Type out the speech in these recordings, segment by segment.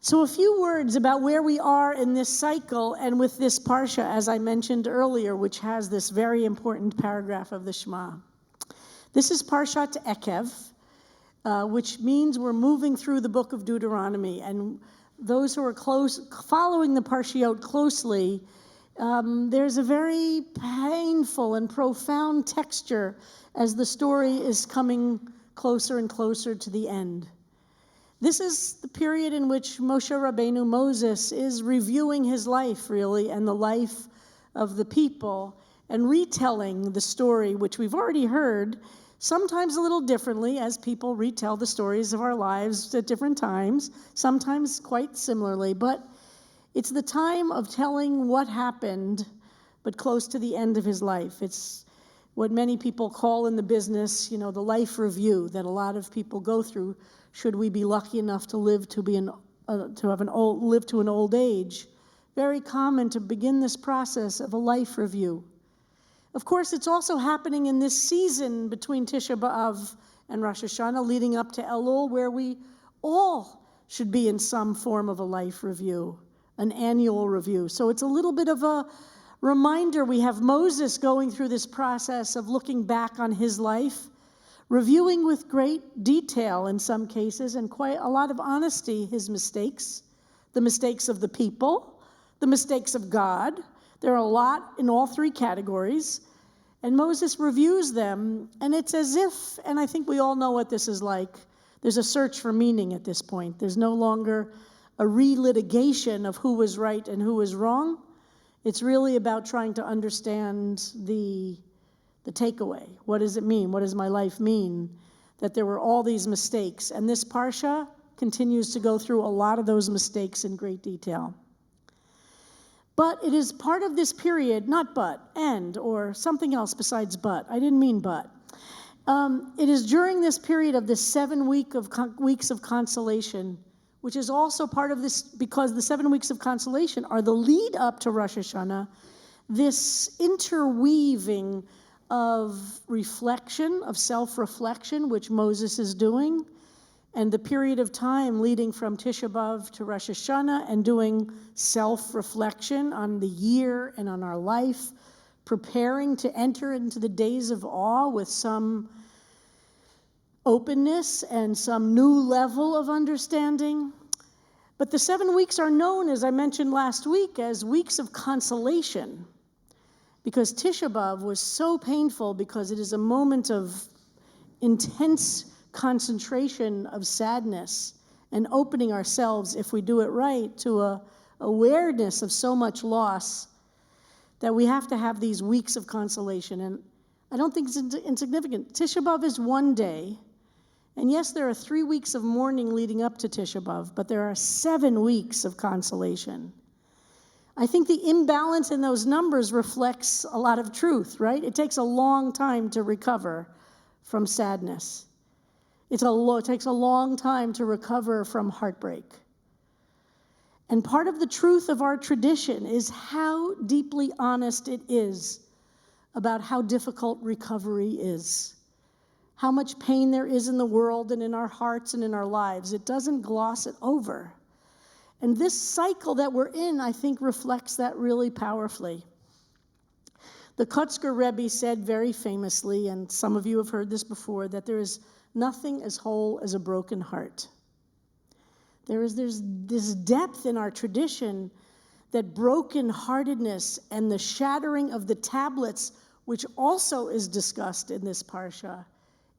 So a few words about where we are in this cycle and with this parsha, as I mentioned earlier, which has this very important paragraph of the Shema. This is Parshat Eikev, which means we're moving through the book of Deuteronomy. And those who are following the parshiot closely, there's a very painful and profound texture as the story is coming closer and closer to the end. This is the period in which Moshe Rabbeinu, Moses, is reviewing his life, really, and the life of the people, and retelling the story, which we've already heard, sometimes a little differently, as people retell the stories of our lives at different times, sometimes quite similarly, but it's the time of telling what happened, but close to the end of his life. It's what many people call in the business, the life review that a lot of people go through. Should we be lucky enough to live to an old age? Very common to begin this process of a life review. Of course, it's also happening in this season between Tisha B'Av and Rosh Hashanah, leading up to Elul, where we all should be in some form of a life review, an annual review. So it's a little bit of a reminder. We have Moses going through this process of looking back on his life, reviewing with great detail in some cases and quite a lot of honesty his mistakes, the mistakes of the people, the mistakes of God. There are a lot in all three categories, and Moses reviews them, and it's as if, and I think we all know what this is like, there's a search for meaning at this point. There's no longer a relitigation of who was right and who was wrong. It's really about trying to understand the takeaway. What does it mean? What does my life mean? That there were all these mistakes. And this parsha continues to go through a lot of those mistakes in great detail. But it is part of this period, not but, and, or something else besides but. I didn't mean but. It is during this period of this 7 weeks of consolation, which is also part of this, because the 7 weeks of consolation are the lead up to Rosh Hashanah, this interweaving of reflection, of self-reflection, which Moses is doing, and the period of time leading from Tisha B'Av to Rosh Hashanah, and doing self-reflection on the year and on our life, preparing to enter into the days of awe with some openness and some new level of understanding. But the 7 weeks are known, as I mentioned last week, as weeks of consolation, because Tisha B'Av was so painful, because it is a moment of intense concentration of sadness and opening ourselves, if we do it right, to a awareness of so much loss, that we have to have these weeks of consolation. And I don't think it's insignificant. Tisha B'Av is one day, and yes, there are 3 weeks of mourning leading up to Tisha B'Av, but there are 7 weeks of consolation. I think the imbalance in those numbers reflects a lot of truth, right? It takes a long time to recover from sadness. It takes a long time to recover from heartbreak. And part of the truth of our tradition is how deeply honest it is about how difficult recovery is, how much pain there is in the world and in our hearts and in our lives. It doesn't gloss it over. And this cycle that we're in, I think, reflects that really powerfully. The Kotzker Rebbe said very famously, and some of you have heard this before, that there is nothing as whole as a broken heart. There's this depth in our tradition that brokenheartedness and the shattering of the tablets, which also is discussed in this parsha,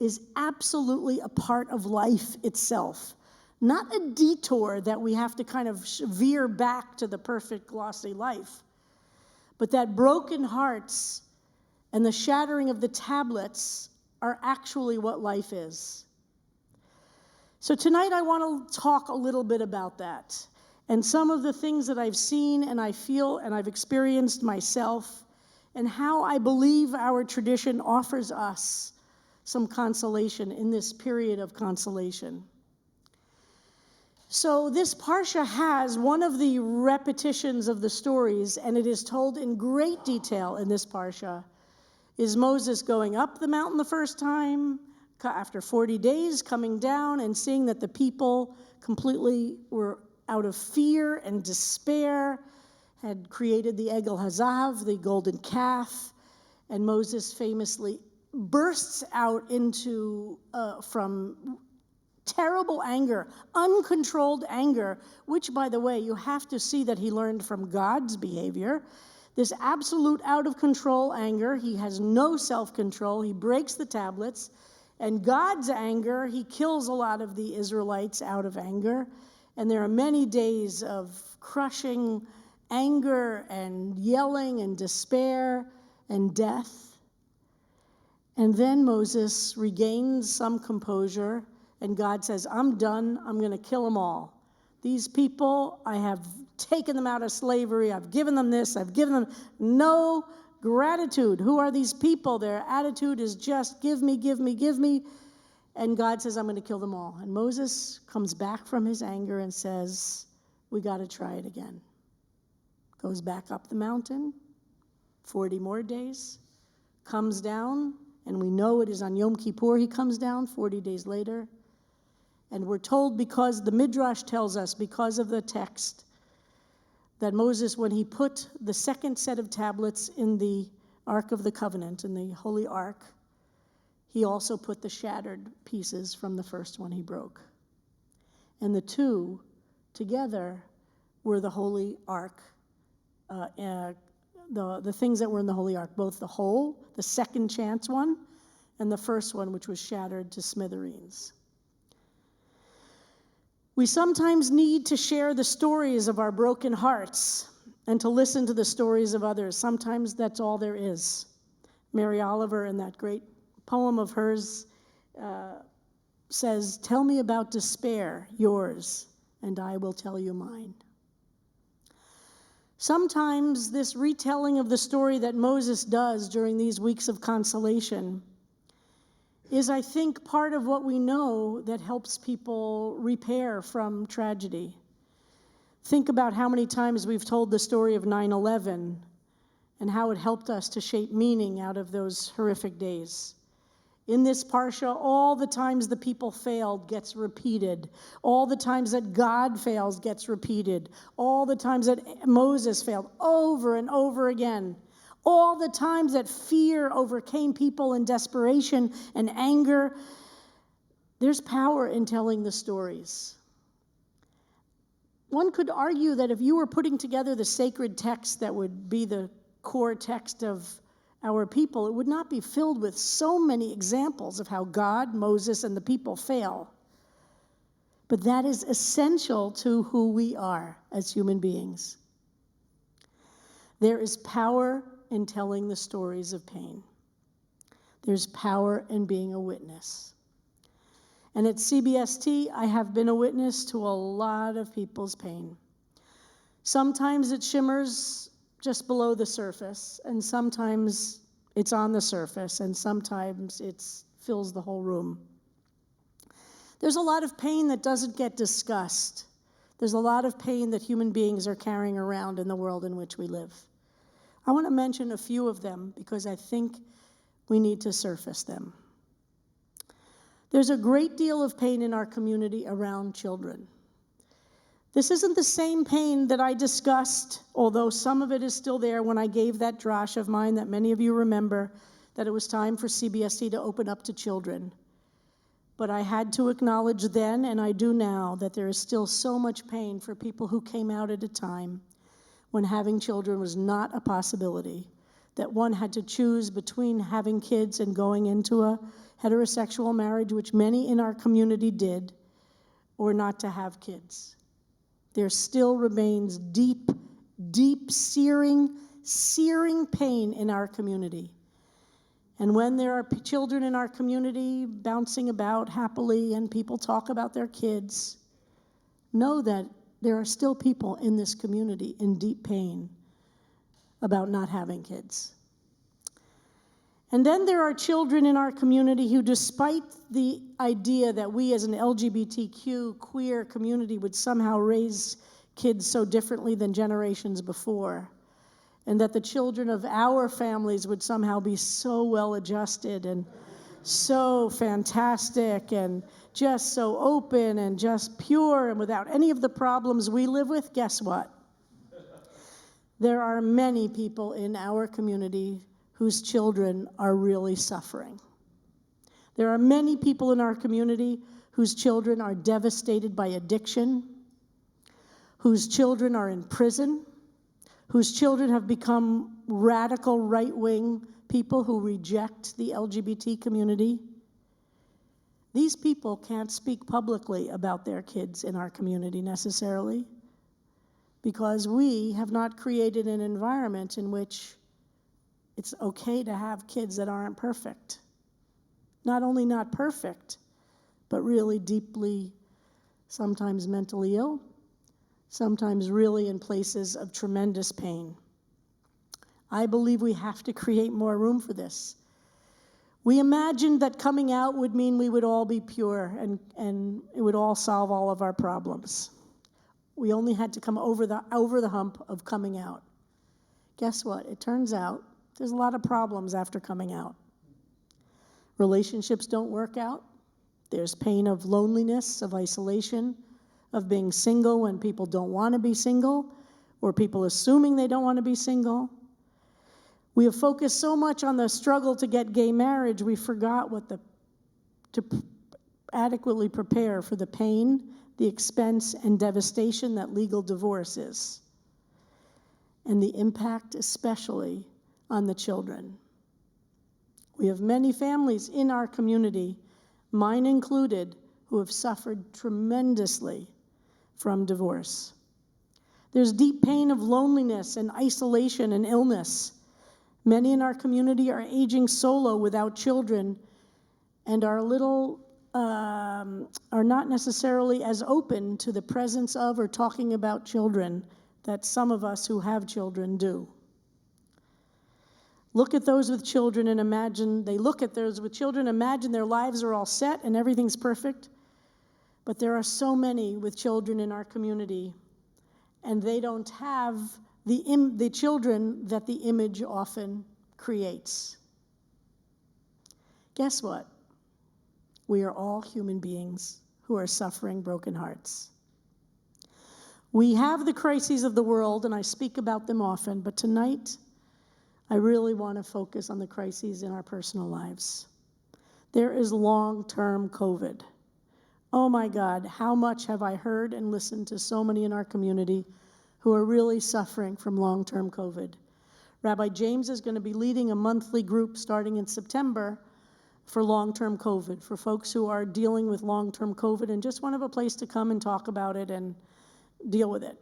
is absolutely a part of life itself. Not a detour that we have to kind of veer back to the perfect, glossy life, but that broken hearts and the shattering of the tablets are actually what life is. So tonight I want to talk a little bit about that, and some of the things that I've seen and I feel and I've experienced myself, and how I believe our tradition offers us some consolation in this period of consolation. So this parsha has one of the repetitions of the stories, and it is told in great detail in this parsha, is Moses going up the mountain the first time, after 40 days, coming down and seeing that the people completely were out of fear and despair, had created the Egel Hazav, the golden calf, and Moses famously bursts out into, from terrible anger, uncontrolled anger, which, by the way, you have to see that he learned from God's behavior. This absolute out-of-control anger, he has no self-control, he breaks the tablets, and God's anger, he kills a lot of the Israelites out of anger, and there are many days of crushing anger and yelling and despair and death. And then Moses regains some composure, and God says, I'm done, I'm going to kill them all. These people, I have taken them out of slavery, I've given them this, I've given them no gratitude. Who are these people? Their attitude is just give me, give me, give me. And God says, I'm going to kill them all. And Moses comes back from his anger and says, we got to try it again. Goes back up the mountain, 40 more days, comes down, and we know it is on Yom Kippur he comes down 40 days later. And we're told, because the Midrash tells us, because of the text, that Moses, when he put the second set of tablets in the Ark of the Covenant, in the Holy Ark, he also put the shattered pieces from the first one he broke. And the two together were the Holy Ark, the things that were in the Holy Ark, both the whole, the second chance one, and the first one, which was shattered to smithereens. We sometimes need to share the stories of our broken hearts and to listen to the stories of others. Sometimes that's all there is. Mary Oliver, in that great poem of hers, says, tell me about despair, yours, and I will tell you mine. Sometimes this retelling of the story that Moses does during these weeks of consolation is, I think, part of what we know that helps people repair from tragedy. Think about how many times we've told the story of 9/11 and how it helped us to shape meaning out of those horrific days. In this parsha, all the times the people failed gets repeated. All the times that God fails gets repeated. All the times that Moses failed, over and over again. All the times that fear overcame people in desperation and anger. There's power in telling the stories. One could argue that if you were putting together the sacred text that would be the core text of our people, it would not be filled with so many examples of how God, Moses, and the people fail. But that is essential to who we are as human beings. There is power in telling the stories of pain. There's power in being a witness. And at CBST, I have been a witness to a lot of people's pain. Sometimes it shimmers just below the surface, and sometimes it's on the surface, and sometimes it fills the whole room. There's a lot of pain that doesn't get discussed. There's a lot of pain that human beings are carrying around in the world in which we live. I want to mention a few of them because I think we need to surface them. There's a great deal of pain in our community around children. This isn't the same pain that I discussed, although some of it is still there when I gave that Drashah of mine that many of you remember, that it was time for CBST to open up to children. But I had to acknowledge then, and I do now, that there is still so much pain for people who came out at a time when having children was not a possibility, that one had to choose between having kids and going into a heterosexual marriage, which many in our community did, or not to have kids. There still remains deep, deep, searing pain in our community. And when there are children in our community bouncing about happily and people talk about their kids, know that there are still people in this community in deep pain about not having kids. And then there are children in our community who, despite the idea that we as an LGBTQ queer community would somehow raise kids so differently than generations before, and that the children of our families would somehow be so well adjusted and so fantastic and just so open and just pure and without any of the problems we live with, guess what? There are many people in our community whose children are really suffering. There are many people in our community whose children are devastated by addiction, whose children are in prison, whose children have become radical right-wing people who reject the LGBT community. These people can't speak publicly about their kids in our community necessarily, because we have not created an environment in which it's okay to have kids that aren't perfect. Not only not perfect, but really deeply, sometimes mentally ill, sometimes really in places of tremendous pain. I believe we have to create more room for this. We imagined that coming out would mean we would all be pure and it would all solve all of our problems. We only had to come over the hump of coming out. Guess what? It turns out there's a lot of problems after coming out. Relationships don't work out. There's pain of loneliness, of isolation, of being single when people don't want to be single, or people assuming they don't want to be single. We have focused so much on the struggle to get gay marriage, we forgot to adequately prepare for the pain, the expense, and devastation that legal divorce is, and the impact especially on the children. We have many families in our community, mine included, who have suffered tremendously from divorce. There's deep pain of loneliness and isolation and illness. Many in our community are aging solo without children and are not necessarily as open to the presence of or talking about children that some of us who have children do. Look at those with children and imagine their lives are all set and everything's perfect. But there are so many with children in our community, and they don't have the children that the image often creates. Guess what? We are all human beings who are suffering broken hearts. We have the crises of the world, and I speak about them often, but tonight I really want to focus on the crises in our personal lives. There is long-term COVID. Oh my God, how much have I heard and listened to so many in our community who are really suffering from long-term COVID. Rabbi James is going to be leading a monthly group starting in September for long-term COVID, for folks who are dealing with long-term COVID and just want to have a place to come and talk about it and deal with it.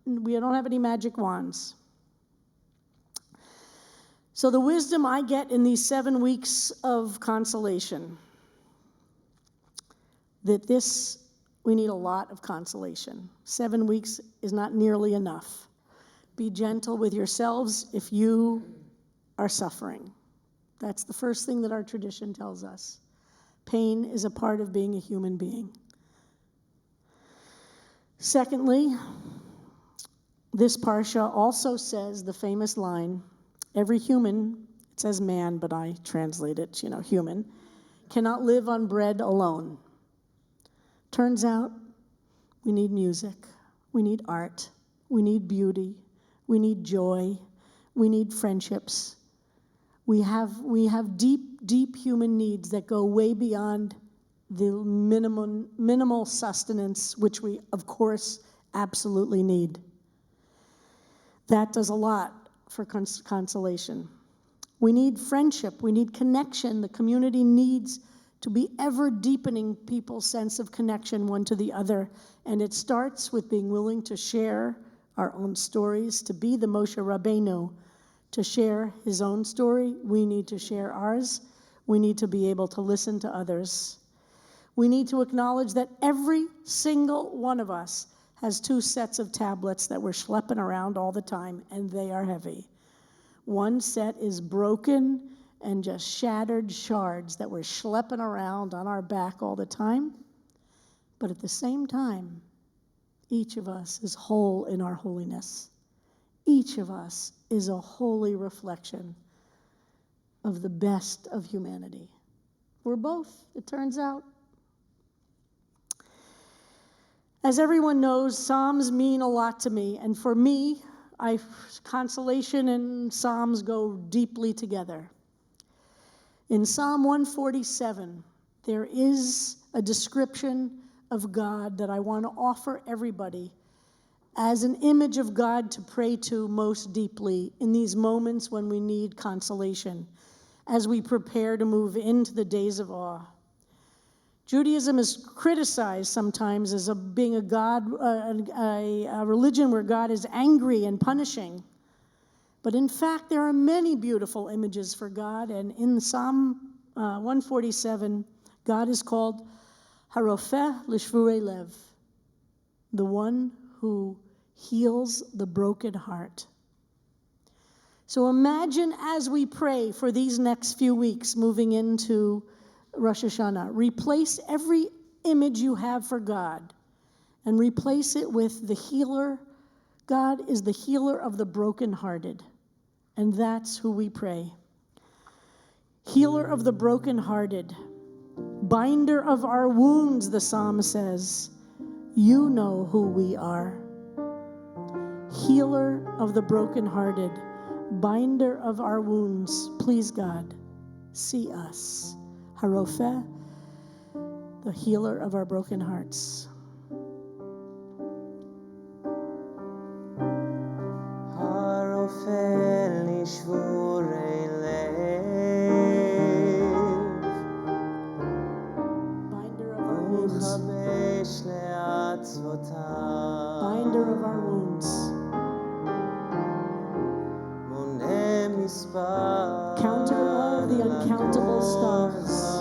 We don't have any magic wands. So the wisdom I get in these 7 weeks of consolation, we need a lot of consolation. 7 weeks is not nearly enough. Be gentle with yourselves if you are suffering. That's the first thing that our tradition tells us. Pain is a part of being a human being. Secondly, this parsha also says the famous line, every human, it says man, but I translate it, human, cannot live on bread alone. Turns out we need music, we need art, we need beauty, we need joy, we need friendships. We have deep human needs that go way beyond the minimal sustenance, which we, of course, absolutely need. That does a lot for consolation. We need friendship, we need connection. The community needs to be ever deepening people's sense of connection one to the other. And it starts with being willing to share our own stories, to be the Moshe Rabbeinu, to share his own story. We need to share ours. We need to be able to listen to others. We need to acknowledge that every single one of us has 2 sets of tablets that we're schlepping around all the time, and they are heavy. One set is broken and just shattered shards that we're schlepping around on our back all the time. But at the same time, each of us is whole in our holiness. Each of us is a holy reflection of the best of humanity. We're both, it turns out. As everyone knows, Psalms mean a lot to me, and for me, consolation and Psalms go deeply together. In Psalm 147, there is a description of God that I want to offer everybody as an image of God to pray to most deeply in these moments when we need consolation, as we prepare to move into the days of awe. Judaism is criticized sometimes as being a religion where God is angry and punishing. But in fact, there are many beautiful images for God. And in Psalm 147, God is called Harofeh L'Shvurei Lev, the one who heals the broken heart. So imagine as we pray for these next few weeks moving into Rosh Hashanah, replace every image you have for God and replace it with the healer. God is the healer of the brokenhearted, and that's who we pray. Healer of the brokenhearted, binder of our wounds, the psalm says. You know who we are. Healer of the brokenhearted, binder of our wounds, please God, see us. Harofeh, the healer of our broken hearts. Harofeh L'Shvurei Lev, Binder of our wounds. Uchabesh Le'atzvotav, Binder of our wounds. Moneh Mispar, Counter of the uncountable stars.